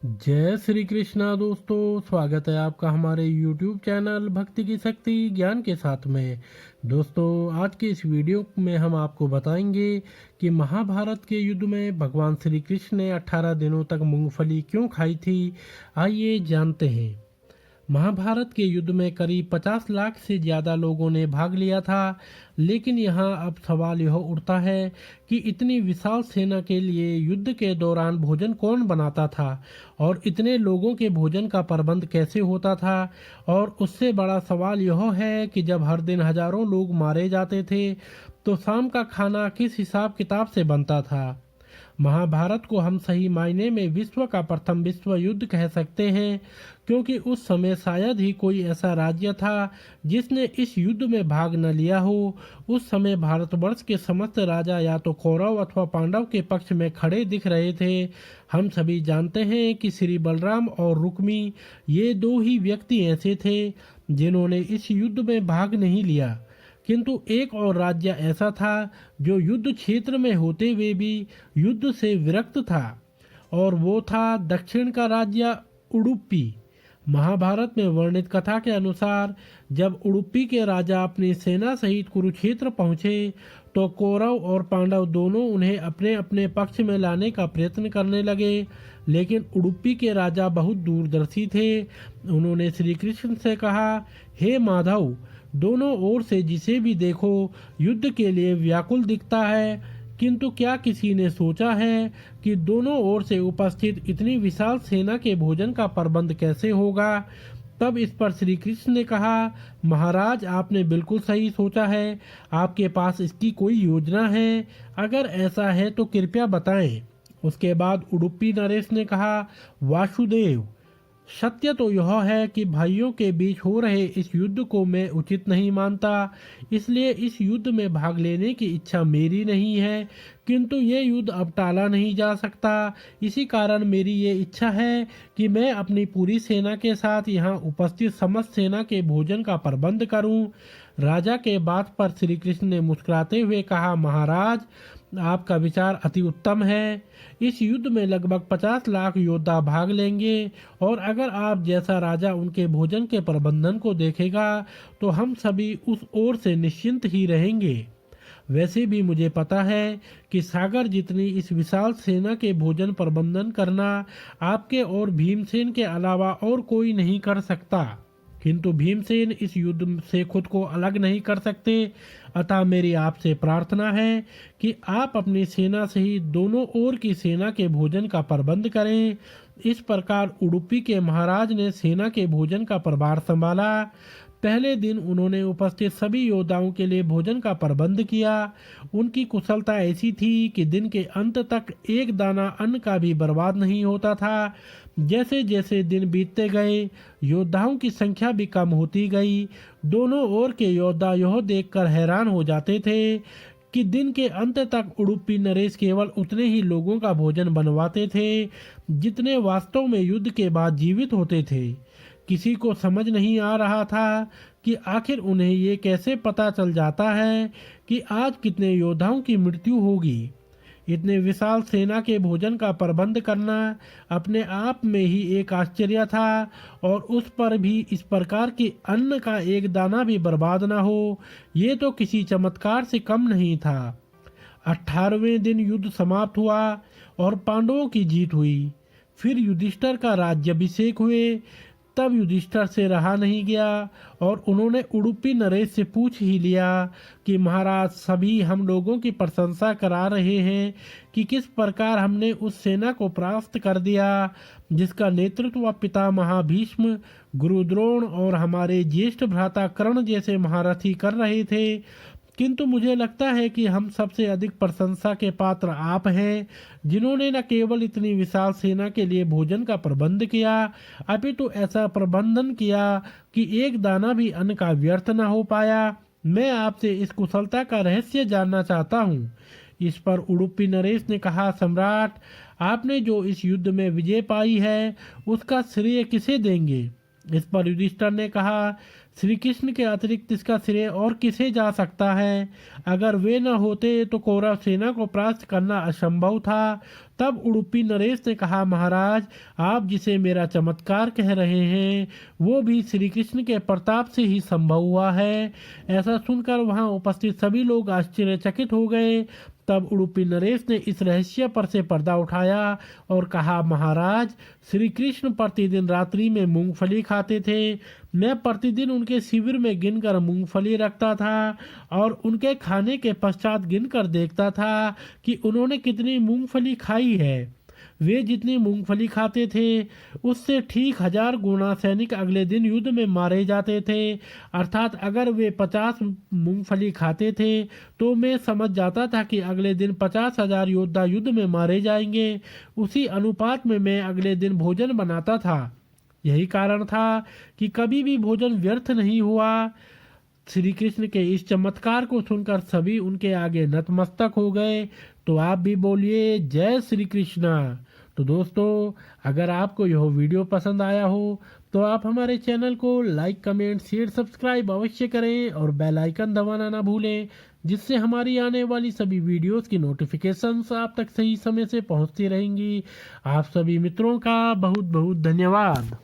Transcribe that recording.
जय श्री कृष्णा दोस्तों, स्वागत है आपका हमारे YouTube चैनल भक्ति की शक्ति ज्ञान के साथ में। दोस्तों, आज के इस वीडियो में हम आपको बताएंगे कि महाभारत के युद्ध में भगवान श्री कृष्ण ने 18 दिनों तक मूंगफली क्यों खाई थी। आइए जानते हैं। महाभारत के युद्ध में करीब 50 लाख से ज़्यादा लोगों ने भाग लिया था, लेकिन यहाँ अब सवाल यह उठता है कि इतनी विशाल सेना के लिए युद्ध के दौरान भोजन कौन बनाता था और इतने लोगों के भोजन का प्रबंध कैसे होता था। और उससे बड़ा सवाल यह है कि जब हर दिन हजारों लोग मारे जाते थे तो शाम का खाना किस हिसाब किताब से बनता था। महाभारत को हम सही मायने में विश्व का प्रथम विश्व युद्ध कह सकते हैं, क्योंकि उस समय शायद ही कोई ऐसा राज्य था जिसने इस युद्ध में भाग न लिया हो। उस समय भारतवर्ष के समस्त राजा या तो कौरव अथवा पांडव के पक्ष में खड़े दिख रहे थे। हम सभी जानते हैं कि श्री बलराम और रुक्मी ये दो ही व्यक्ति ऐसे थे जिन्होंने इस युद्ध में भाग नहीं लिया, किंतु एक और राज्य ऐसा था जो युद्ध क्षेत्र में होते हुए भी युद्ध से विरक्त था, और वो था दक्षिण का राज्य उडुपी। महाभारत में वर्णित कथा के अनुसार जब उडुपी के राजा अपनी सेना सहित कुरुक्षेत्र पहुंचे तो कौरव और पांडव दोनों उन्हें अपने अपने पक्ष में लाने का प्रयत्न करने लगे, लेकिन उडुपी के राजा बहुत दूरदर्शी थे। उन्होंने श्री कृष्ण से कहा, हे माधव, दोनों ओर से जिसे भी देखो युद्ध के लिए व्याकुल दिखता है, किंतु क्या किसी ने सोचा है कि दोनों ओर से उपस्थित इतनी विशाल सेना के भोजन का प्रबंध कैसे होगा। तब इस पर श्री कृष्ण ने कहा, महाराज, आपने बिल्कुल सही सोचा है। आपके पास इसकी कोई योजना है? अगर ऐसा है तो कृपया बताएं। उसके बाद उडुपी नरेश ने कहा, वासुदेव, सत्य तो यह है कि भाइयों के बीच हो रहे इस युद्ध को मैं उचित नहीं मानता, इसलिए इस युद्ध में भाग लेने की इच्छा मेरी नहीं है, किंतु ये युद्ध अब टाला नहीं जा सकता। इसी कारण मेरी ये इच्छा है कि मैं अपनी पूरी सेना के साथ यहाँ उपस्थित समस्त सेना के भोजन का प्रबंध करूं। राजा के बात पर श्री कृष्ण ने मुस्कुराते हुए कहा, महाराज, आपका विचार अति उत्तम है। इस युद्ध में लगभग 50 लाख योद्धा भाग लेंगे, और अगर आप जैसा राजा उनके भोजन के प्रबंधन को देखेगा तो हम सभी उस ओर से निश्चिंत ही रहेंगे। वैसे भी मुझे पता है कि सागर जितनी इस विशाल सेना के भोजन प्रबंधन करना आपके और भीमसेन के अलावा और कोई नहीं कर सकता, किंतु भीमसेन इस युद्ध से खुद को अलग नहीं कर सकते। अतः मेरी आपसे प्रार्थना है कि आप अपनी सेना सहित दोनों ओर की सेना के भोजन का प्रबंध करें। इस प्रकार उडुपी के महाराज ने सेना के भोजन का प्रभार संभाला। पहले दिन उन्होंने उपस्थित सभी योद्धाओं के लिए भोजन का प्रबंध किया। उनकी कुशलता ऐसी थी कि दिन के अंत तक एक दाना अन्न का भी बर्बाद नहीं होता था। जैसे जैसे दिन बीतते गए योद्धाओं की संख्या भी कम होती गई। दोनों ओर के योद्धा यह देखकर हैरान हो जाते थे कि दिन के अंत तक उडुपी नरेश केवल उतने ही लोगों का भोजन बनवाते थे जितने वास्तव में युद्ध के बाद जीवित होते थे। किसी को समझ नहीं आ रहा था कि आखिर उन्हें ये कैसे पता चल जाता है कि आज कितने योद्धाओं की मृत्यु होगी। इतने विशाल सेना के भोजन का प्रबंध करना अपने आप में ही एक आश्चर्य था, और उस पर भी इस प्रकार के अन्न का एक दाना भी बर्बाद न हो, ये तो किसी चमत्कार से कम नहीं था। 18वें दिन युद्ध समाप्त हुआ और पांडवों की जीत हुई। फिर युधिष्ठिर का राज्याभिषेक हुए। तब युधिष्ठिर से रहा नहीं गया और उन्होंने उडुपी नरेश से पूछ ही लिया कि महाराज, सभी हम लोगों की प्रशंसा करा रहे हैं कि किस प्रकार हमने उस सेना को परास्त कर दिया जिसका नेतृत्व पितामह भीष्म, गुरु द्रोण और हमारे ज्येष्ठ भ्राता कर्ण जैसे महारथी कर रहे थे। किंतु मुझे लगता है कि हम सबसे अधिक प्रशंसा के पात्र आप हैं, जिन्होंने न केवल इतनी विशाल सेना के लिए भोजन का प्रबंध किया, अपितु ऐसा प्रबंधन किया कि एक दाना भी अन्न का व्यर्थ न हो पाया। मैं आपसे इस कुशलता का रहस्य जानना चाहता हूँ। इस पर उडुपी नरेश ने कहा, सम्राट, आपने जो इस युद्ध में विजय पाई है उसका श्रेय किसे देंगे? इस पर युधिष्ठिर ने कहा, श्री कृष्ण के अतिरिक्त इसका श्रेय और किसे जा सकता है? अगर वे न होते तो कौरव सेना को परास्त करना असंभव था। तब उडुपी नरेश ने कहा, महाराज, आप जिसे मेरा चमत्कार कह रहे हैं वो भी श्री कृष्ण के प्रताप से ही संभव हुआ है। ऐसा सुनकर वहां उपस्थित सभी लोग आश्चर्यचकित हो गए। तब उडुपी नरेश ने इस रहस्य पर से पर्दा उठाया और कहा, महाराज, श्री कृष्ण प्रतिदिन रात्रि में मूंगफली खाते थे। मैं प्रतिदिन उनके शिविर में गिनकर मूंगफली रखता था और उनके खाने के पश्चात गिनकर देखता था कि उन्होंने कितनी मूंगफली खाई है। वे जितनी मूंगफली खाते थे उससे ठीक 1000 गुना सैनिक अगले दिन युद्ध में मारे जाते थे। अर्थात अगर वे 50 मूंगफली खाते थे तो मैं समझ जाता था कि अगले दिन 50,000 योद्धा युद्ध में मारे जाएंगे। उसी अनुपात में मैं अगले दिन भोजन बनाता था। यही कारण था कि कभी भी भोजन व्यर्थ नहीं हुआ। श्री कृष्ण के इस चमत्कार को सुनकर सभी उनके आगे नतमस्तक हो गए। तो आप भी बोलिए, जय श्री कृष्णा। तो दोस्तों, अगर आपको यह वीडियो पसंद आया हो तो आप हमारे चैनल को लाइक, कमेंट, शेयर, सब्सक्राइब अवश्य करें और बेल आइकन दबाना ना भूलें, जिससे हमारी आने वाली सभी वीडियोस की नोटिफिकेशंस आप तक सही समय से पहुंचती रहेंगी। आप सभी मित्रों का बहुत बहुत धन्यवाद।